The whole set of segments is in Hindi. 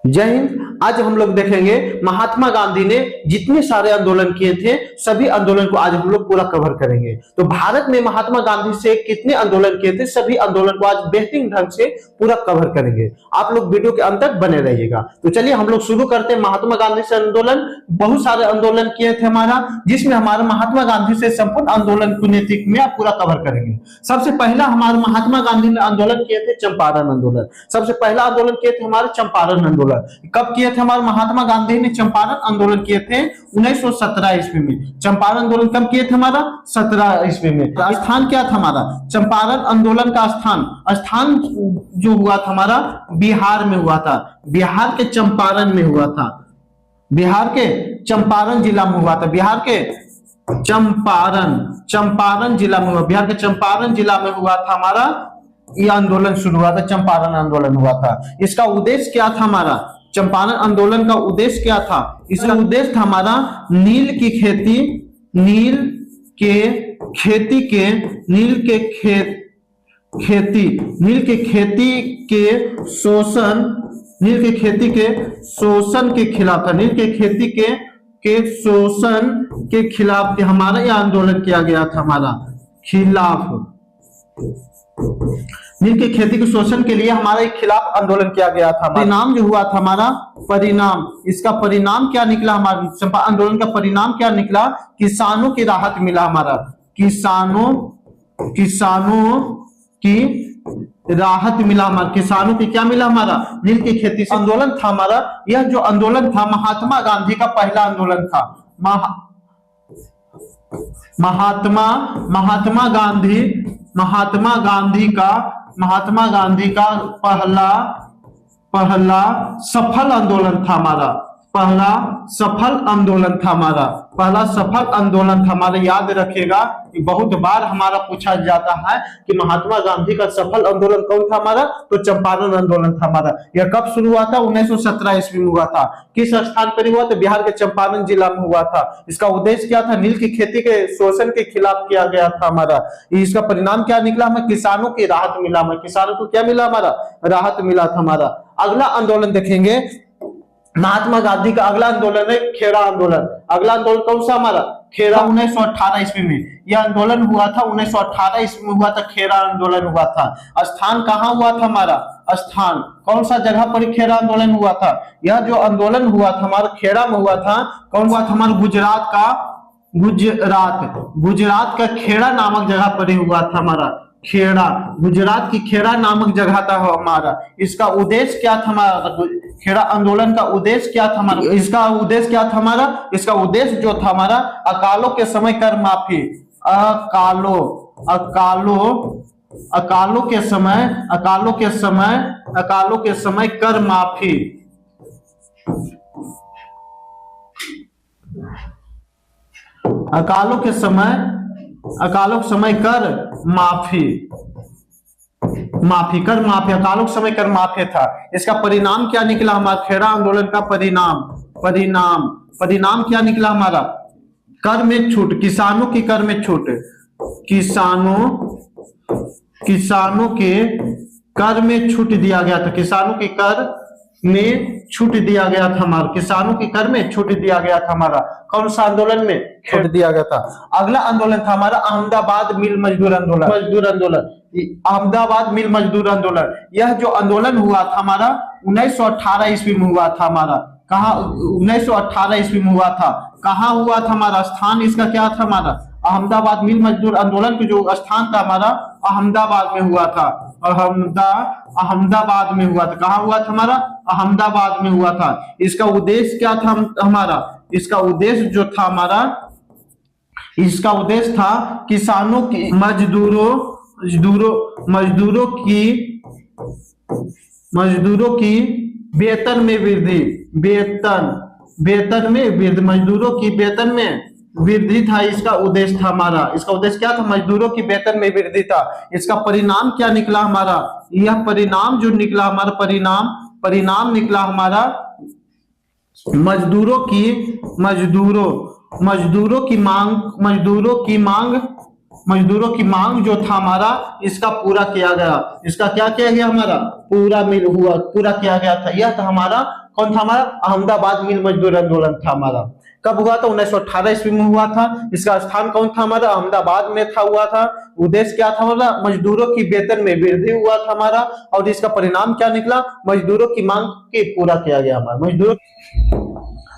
जय हिंद। आज हम लोग देखेंगे महात्मा गांधी ने जितने सारे आंदोलन किए थे सभी आंदोलन को आज हम लोग पूरा कवर करेंगे। तो भारत में महात्मा गांधी से कितने आंदोलन किए थे सभी आंदोलन को आज बेहतरीन ढंग से पूरा कवर करेंगे। आप लोग वीडियो के अंत तक बने रहिएगा। तो चलिए हम लोग शुरू करते हैं। महात्मा गांधी से आंदोलन, बहुत सारे आंदोलन किए थे हमारा, जिसमें हमारा महात्मा गांधी से संपूर्ण आंदोलन को नैतिक में आप पूरा कवर करेंगे। सबसे पहला हमारे महात्मा गांधी ने आंदोलन किए थे चंपारण आंदोलन। सबसे पहला आंदोलन किए थे हमारे चंपारण आंदोलन। कब किए थे हमारे महात्मा गांधी ने चंपारण आंदोलन किए थे? 1917 ईस्वी में। चंपारण आंदोलन कब किए थे हमारा? 17 ईस्वी में। स्थान क्या था हमारा चंपारण आंदोलन का? स्थान जो हुआ था हमारा बिहार में हुआ था। बिहार के चंपारण में हुआ था। बिहार के चंपारण जिला में हुआ था। बिहार के चंपारण जिला में हुआ। बिहार के चंपारण जिला में हुआ था हमारा यह आंदोलन शुरू हुआ था। चंपारण आंदोलन हुआ था। इसका उद्देश्य क्या था हमारा? चंपारण आंदोलन का उद्देश्य क्या था? इसका उद्देश्य था हमारा नील के खेती के शोषण के खिलाफ था। नील के शोषण के खिलाफ हमारा यह आंदोलन किया गया था। हमारा नील की खेती के शोषण के लिए हमारा एक खिलाफ आंदोलन किया गया था। परिणाम जो हुआ था हमारा इसका परिणाम क्या निकला? हमारे चंपा आंदोलन का परिणाम क्या निकला? किसानों की राहत मिला। हमारा किसानों की राहत मिला। हमारा किसानों की क्या मिला? हमारा नील की खेती से आंदोलन था हमारा। यह जो आंदोलन था महात्मा गांधी का पहला आंदोलन था। महात्मा गांधी का पहला सफल आंदोलन था हमारा। पहला सफल आंदोलन था हमारा। याद रखिएगा कि बहुत बार हमारा पूछा जाता है कि महात्मा गांधी का सफल आंदोलन कौन था हमारा? तो चंपारण आंदोलन था हमारा। यह कब शुरू हुआ था? 1917 ईस्वी में हुआ था। किस स्थान पर हुआ? तो बिहार के चंपारण जिला में हुआ था। इसका उद्देश्य क्या था? नील की खेती के शोषण के खिलाफ किया गया था हमारा। इसका परिणाम क्या निकला? हमें किसानों की राहत मिला। हमें किसानों को क्या मिला? हमारा राहत मिला था हमारा। अगला आंदोलन देखेंगे महात्मा गांधी का। अगला आंदोलन है खेड़ा आंदोलन। अगला आंदोलन कौन सा हमारा? खेड़ा 1918 ईस्वी में यह आंदोलन हुआ था। 1918 ईस्वी में हुआ था। खेड़ा आंदोलन हुआ था। स्थान कहाँ हुआ था हमारा? स्थान कौन सा जगह पर खेड़ा आंदोलन हुआ था? यह जो आंदोलन हुआ था हमारा खेड़ा में हुआ था। कौन हुआ था हमारा? गुजरात का खेड़ा नामक जगह पर हुआ था हमारा। खेड़ा, गुजरात की खेड़ा नामक जगह था हमारा। इसका उद्देश्य क्या था हमारा? खेड़ा आंदोलन का उद्देश्य क्या था हमारा? इसका उद्देश्य क्या था हमारा? इसका उद्देश्य जो था हमारा अकालों के समय कर माफी। अकालों के समय कर माफी। अकालों के समय कर माफी था। इसका परिणाम क्या निकला हमारा? खेड़ा आंदोलन का परिणाम क्या निकला हमारा? कर में छूट। किसानों की कर में छूट। किसानों के कर में छूट दिया गया था। किसानों के कर में छूट दिया गया था हमारा। किसानों के कर में छूट दिया गया था हमारा। कौन सा आंदोलन में छूट दिया गया था? अगला आंदोलन था हमारा अहमदाबाद मिल मजदूर आंदोलन। अहमदाबाद मिल मजदूर आंदोलन। यह जो आंदोलन हुआ था हमारा 1918 ईस्वी में हुआ था हमारा। कहा? 1918 ईस्वी में हुआ था। कहाँ हुआ था हमारा? स्थान इसका क्या था हमारा? अहमदाबाद मिल मजदूर आंदोलन का जो स्थान था हमारा अहमदाबाद में हुआ था। अहमदाबाद में हुआ था। कहाँ हुआ था हमारा? अहमदाबाद में हुआ था। इसका उद्देश्य क्या था हमारा? इसका उद्देश्य जो था हमारा, इसका उद्देश्य था किसानों की मजदूरों की वेतन में वृद्धि। मजदूरों की वेतन में वृद्धि था। इसका उद्देश्य था हमारा। इसका उद्देश्य क्या था? मजदूरों की वेतन में वृद्धि था। इसका परिणाम क्या निकला हमारा? यह परिणाम जो निकला हमारा परिणाम निकला हमारा मजदूरों की मांग जो था हमारा इसका पूरा किया गया। इसका क्या किया गया? हमारा पूरा किया गया था। यह था हमारा कौन था हमारा? अहमदाबाद मिल मजदूर आंदोलन था हमारा। कब हुआ था? 1918 ईस्वी में हुआ था। इसका स्थान कौन था हमारा? अहमदाबाद में था, हुआ था। उद्देश्य क्या था हमारा? मजदूरों की वेतन में वृद्धि हुआ था हमारा, और इसका परिणाम क्या निकला? मजदूरों की मांग के पूरा किया गया हमारा मजदूरों।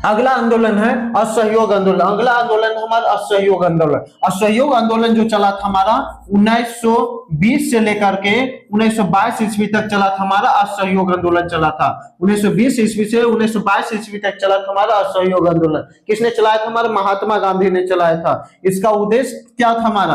अगला आंदोलन है असहयोग आंदोलन। अगला आंदोलन हमारा असहयोग आंदोलन। असहयोग आंदोलन जो चला था हमारा 1920 से लेकर के 1922 ईस्वी तक चला था हमारा असहयोग आंदोलन चला था। 1920 ईस्वी से 1922 ईस्वी तक चला था हमारा असहयोग आंदोलन। किसने चलाया था? हमारा महात्मा गांधी ने चलाया था। इसका उद्देश्य क्या था हमारा?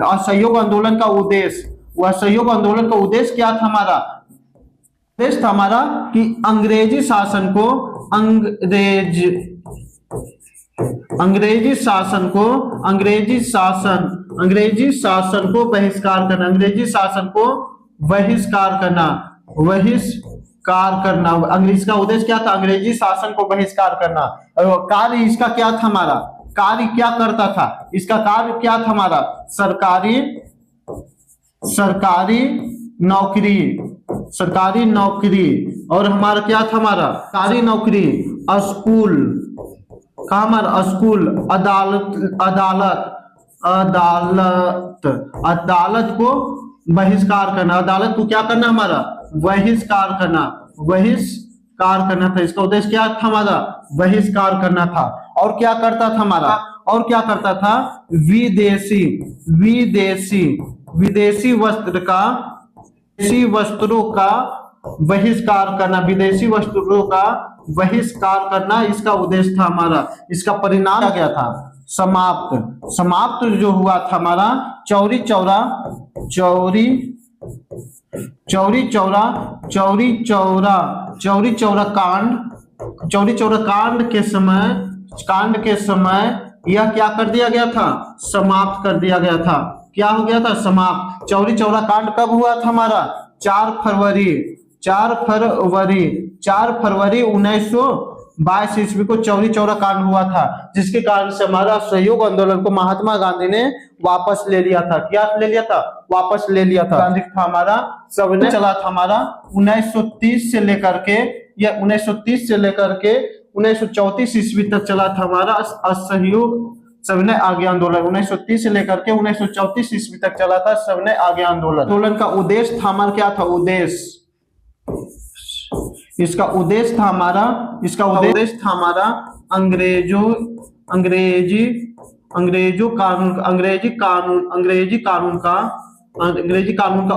असहयोग आंदोलन का उद्देश्य, वह असहयोग आंदोलन का उद्देश्य क्या था हमारा? उद्देश्य था हमारा कि अंग्रेजी शासन को अंग्रेजी शासन को बहिष्कार करना, अंग्रेजी शासन को बहिष्कार करना। अंग्रेजी का उद्देश्य क्या था? अंग्रेजी शासन को बहिष्कार करना। कार्य इसका क्या था हमारा? कार्य क्या करता था? इसका कार्य क्या था हमारा? सरकारी नौकरी, और हमारा क्या था हमारा? सरकारी नौकरी, स्कूल का हमारा स्कूल, अदालत को बहिष्कार करना। अदालत को क्या करना हमारा? बहिष्कार करना था। इसका उद्देश्य क्या था हमारा? बहिष्कार करना था। और क्या करता था हमारा? और क्या करता था? विदेशी वस्त्रों का बहिष्कार करना, विदेशी वस्त्रों का बहिष्कार करना इसका उद्देश्य था हमारा। इसका परिणाम क्या गया था? समाप्त जो हुआ था हमारा चौरी चौरा कांड के समय यह क्या कर दिया गया था? समाप्त कर दिया गया था। क्या हो गया था? समाप्त। चौरी चौरा कांड कब हुआ था हमारा? 4 फरवरी 1922 ईस्वी को चौरी चौरा कांड हुआ था, जिसके कारण से हमारा सहयोग आंदोलन को महात्मा गांधी ने वापस ले लिया था। क्या ले लिया था? वापस ले लिया था। गांधी था हमारा सबने चला था हमारा 1930 से लेकर के 1934 ईस्वी तक चला था हमारा असहयोग सविनय आगे आंदोलन। 1930 से लेकर के 1934 ईस्वी तक चला था सविनय आगे आंदोलन। आंदोलन का उद्देश्य था हमारा क्या था? इसका उद्देश्य था हमारा अंग्रेजी कानून का अंग्रेजी कानून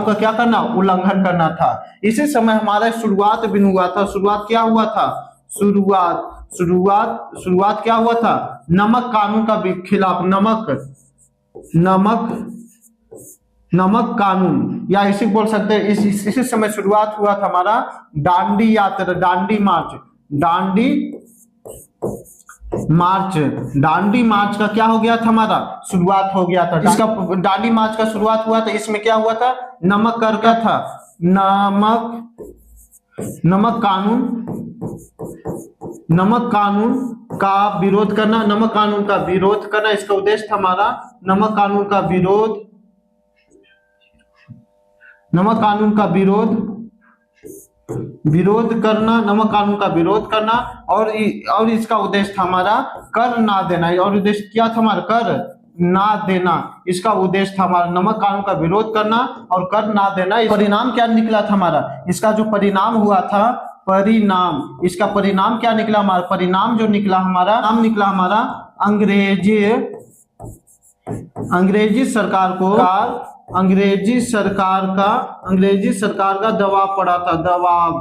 का क्या करना? उल्लंघन करना था। इसी समय हमारा शुरुआत भी हुआ था। शुरुआत क्या हुआ था? शुरुआत क्या हुआ था? नमक कानून का खिलाफ, नमक कानून, या इसी बोल सकते हैं। इसी समय शुरुआत हुआ था हमारा दांडी यात्रा, दांडी मार्च का क्या हो गया था हमारा? शुरुआत हो गया था। इसका दांडी मार्च का शुरुआत हुआ था। इसमें क्या हुआ था? नमक कर क्या था? नमक कानून का विरोध करना, इसका उद्देश्य था हमारा नमक कानून का विरोध करना, और इसका उद्देश्य था हमारा कर ना देना। और उद्देश्य क्या था हमारा? कर ना देना। इसका उद्देश्य था हमारा नमक कानून का विरोध करना और कर ना देना। परिणाम क्या निकला था हमारा? इसका जो परिणाम हुआ था, इसका परिणाम क्या निकला हमारा? परिणाम जो निकला हमारा, अंग्रेजी सरकार का दबाव पड़ा था। दबाव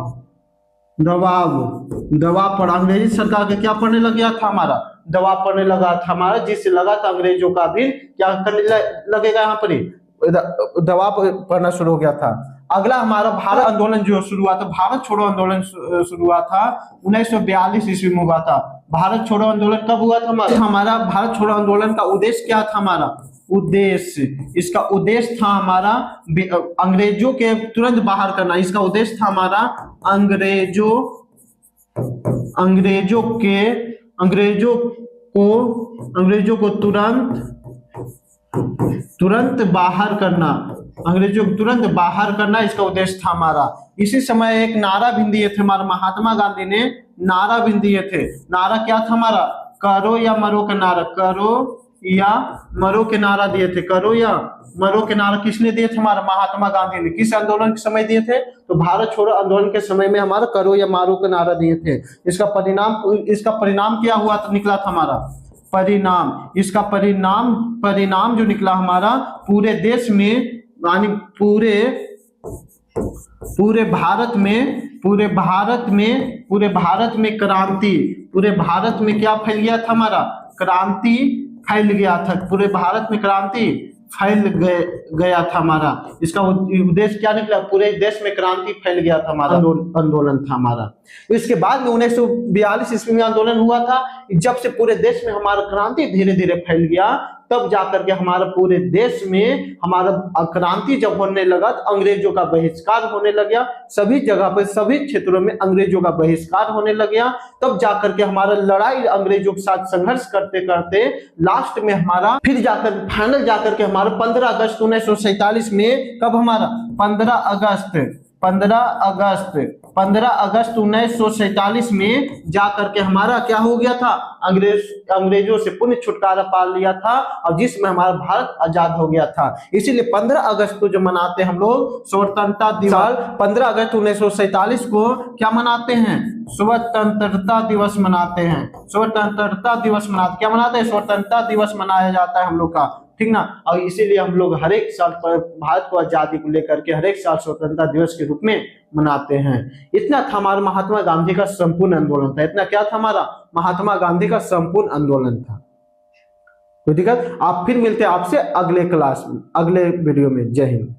पड़ा। अंग्रेजी सरकार का क्या पड़ने लग गया था हमारा? दबाव पड़ने लगा था हमारा, जिससे लगा था अंग्रेजों का भी क्या करने लगेगा? यहाँ पर दबाव पड़ना शुरू हो गया था। अगला हमारा भारत आंदोलन जो शुरू हुआ था, भारत छोड़ो आंदोलन शुरू हुआ था 1942 ईस्वी में हुआ था। भारत छोड़ो आंदोलन कब हुआ था हमारा? भारत छोड़ो आंदोलन का उद्देश्य क्या था हमारा? इसका उद्देश्य था हमारा अंग्रेजों के तुरंत बाहर करना। इसका उद्देश्य था हमारा अंग्रेजों को तुरंत बाहर करना। अंग्रेजों को तुरंत बाहर करना इसका उद्देश्य था हमारा। इसी समय एक नारा भी दिए थे हमारे महात्मा गांधी ने, नारा भी दिए थे। नारा क्या था हमारा? करो या मरो का नारा, करो या मरो के नारा दिए थे। करो या मरो के नारा किसने दिए थे? हमारा महात्मा गांधी ने। किस आंदोलन के समय दिए थे? तो भारत छोड़ो आंदोलन के समय में हमारा करो या मारो का नारा दिए थे। इसका परिणाम क्या हुआ था, निकला था हमारा परिणाम। इसका परिणाम जो निकला हमारा पूरे देश में, यानी पूरे भारत में क्रांति, पूरे भारत में क्या फैल गया था हमारा? क्रांति फैल गया था। पूरे भारत में क्रांति फैल गया था हमारा। इसका उद्देश्य क्या निकला? पूरे देश में क्रांति फैल गया था हमारा, आंदोलन था हमारा। इसके बाद में 1942 ईस्वी में आंदोलन हुआ था। जब से पूरे देश में हमारा क्रांति धीरे धीरे फैल गया, तब जाकर के हमारा पूरे देश में हमारा क्रांति जब होने लगा तो अंग्रेजों का बहिष्कार होने लग गया। सभी जगह पर, सभी क्षेत्रों में अंग्रेजों का बहिष्कार होने लग गया। तब जाकर के हमारा लड़ाई अंग्रेजों के साथ संघर्ष करते करते लास्ट में हमारा फिर जाकर फाइनल जाकर के हमारा 15 अगस्त 1947 में, कब हमारा 15 अगस्त 1947 में जाकर के हमारा क्या हो गया था? अंग्रेजों से पुनः छुटकारा पा लिया था, और जिसमें हमारा भारत आजाद हो गया था। इसीलिए 15 अगस्त को जो मनाते हैं हम लोग स्वतंत्रता दिवस, 15 अगस्त 1947 को क्या मनाते हैं? स्वतंत्रता दिवस मनाते हैं। स्वतंत्रता दिवस मनाते, क्या मनाते हैं? स्वतंत्रता दिवस मनाया जाता है हम लोग का, ठीक ना। और इसीलिए हम लोग हर एक साल भारत को आजादी को लेकर के हर एक साल स्वतंत्रता दिवस के रूप में मनाते हैं। इतना था हमारा महात्मा गांधी का संपूर्ण आंदोलन था। इतना क्या था हमारा? महात्मा गांधी का संपूर्ण आंदोलन था। कोई दिक्कत? आप फिर मिलते हैं आपसे अगले क्लास में, अगले वीडियो में। जय हिंद।